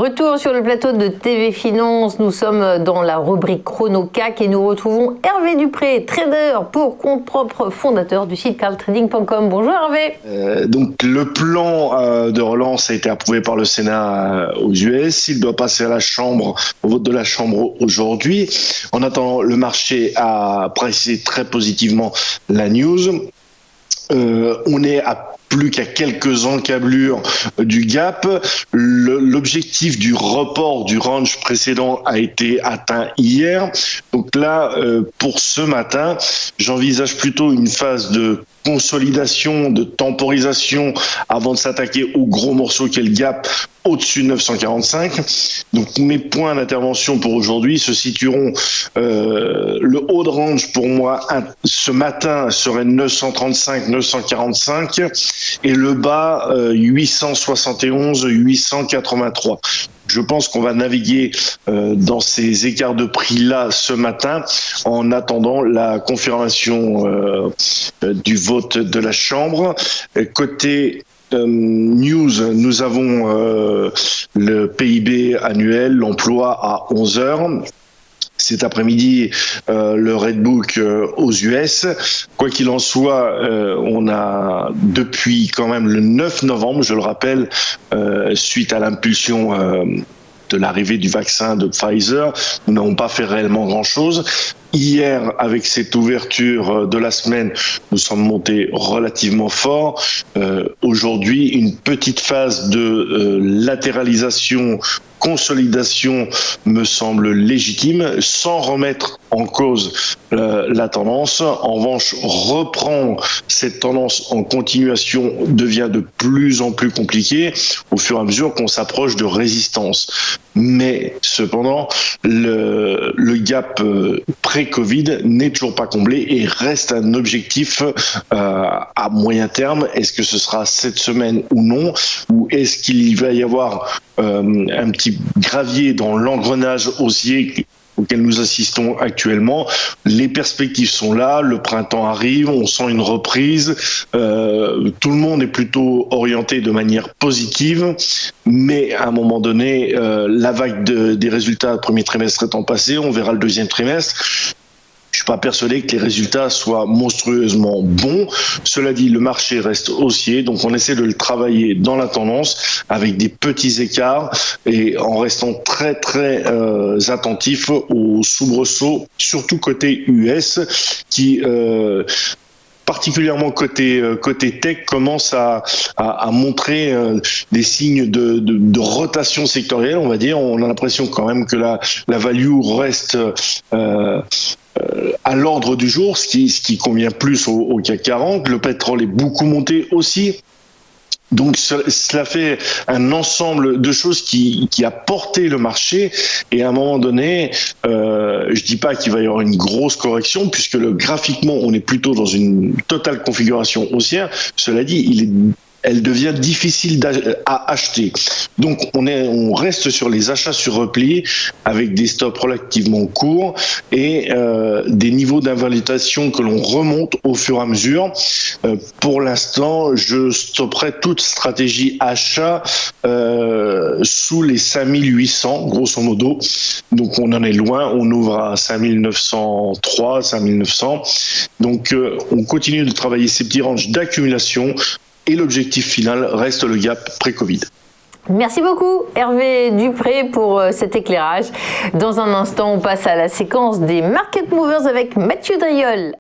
Retour sur le plateau de TV Finance, nous sommes dans la rubrique Chrono CAC et nous retrouvons Hervé Dupré, trader pour compte propre, fondateur du site carltrading.com. Bonjour Hervé. Donc le plan de relance a été approuvé par le Sénat aux US. Il doit passer à la Chambre, au vote de la Chambre aujourd'hui. En attendant, le marché a pricé très positivement la news. On est à plus qu'à quelques encablures du gap. L'objectif du report du range précédent a été atteint hier. Donc là, pour ce matin, j'envisage plutôt une phase de consolidation, de temporisation avant de s'attaquer au gros morceau qu'est le gap au-dessus de 945. Donc mes points d'intervention pour aujourd'hui se situeront, le haut de range pour moi ce matin serait 935, 945 et le bas 871, 883. Je pense qu'on va naviguer dans ces écarts de prix-là ce matin en attendant la confirmation du vote de la Chambre. Côté news, nous avons le PIB annuel, l'emploi à 11 heures. Cet après-midi, le Redbook aux US. Quoi qu'il en soit, on a depuis quand même le 9 novembre, je le rappelle, suite à l'impulsion de l'arrivée du vaccin de Pfizer, nous n'avons pas fait réellement grand-chose. Hier, avec cette ouverture de la semaine, nous sommes montés relativement fort. Aujourd'hui, une petite phase de latéralisation, consolidation me semble légitime, sans remettre en cause la tendance. En revanche, reprendre cette tendance en continuation devient de plus en plus compliqué au fur et à mesure qu'on s'approche de résistance. Mais cependant, le gap pré-Covid n'est toujours pas comblé et reste un objectif à moyen terme. Est-ce que ce sera cette semaine ou non? Ou est-ce qu'il va y avoir un petit gravier dans l'engrenage haussier auquel nous assistons actuellement? Les perspectives sont là, le printemps arrive, on sent une reprise, tout le monde est plutôt orienté de manière positive, mais à un moment donné, la vague des résultats du premier trimestre étant passée, on verra le deuxième trimestre. Je suis pas persuadé que les résultats soient monstrueusement bons. Cela dit, le marché reste haussier, donc on essaie de le travailler dans la tendance avec des petits écarts et en restant très très attentif aux soubresauts, surtout côté US, qui particulièrement côté tech, commence à montrer des signes de rotation sectorielle, on va dire. On a l'impression quand même que la value reste à l'ordre du jour, ce qui convient plus au CAC 40. Le pétrole est beaucoup monté aussi. Donc cela fait un ensemble de choses qui a porté le marché et à un moment donné, je dis pas qu'il va y avoir une grosse correction puisque graphiquement on est plutôt dans une totale configuration haussière. Cela dit, elle devient difficile à acheter. Donc on reste sur les achats sur repli avec des stops relativement courts et des niveaux d'invalidation que l'on remonte au fur et à mesure. Pour l'instant, je stopperai toute stratégie achat sous les 5800 grosso modo. Donc on en est loin, on ouvre à 5903, 5900. Donc on continue de travailler ces petits ranges d'accumulation. Et l'objectif final reste le gap pré-Covid. Merci beaucoup Hervé Dupré pour cet éclairage. Dans un instant, on passe à la séquence des Market Movers avec Mathieu Driol.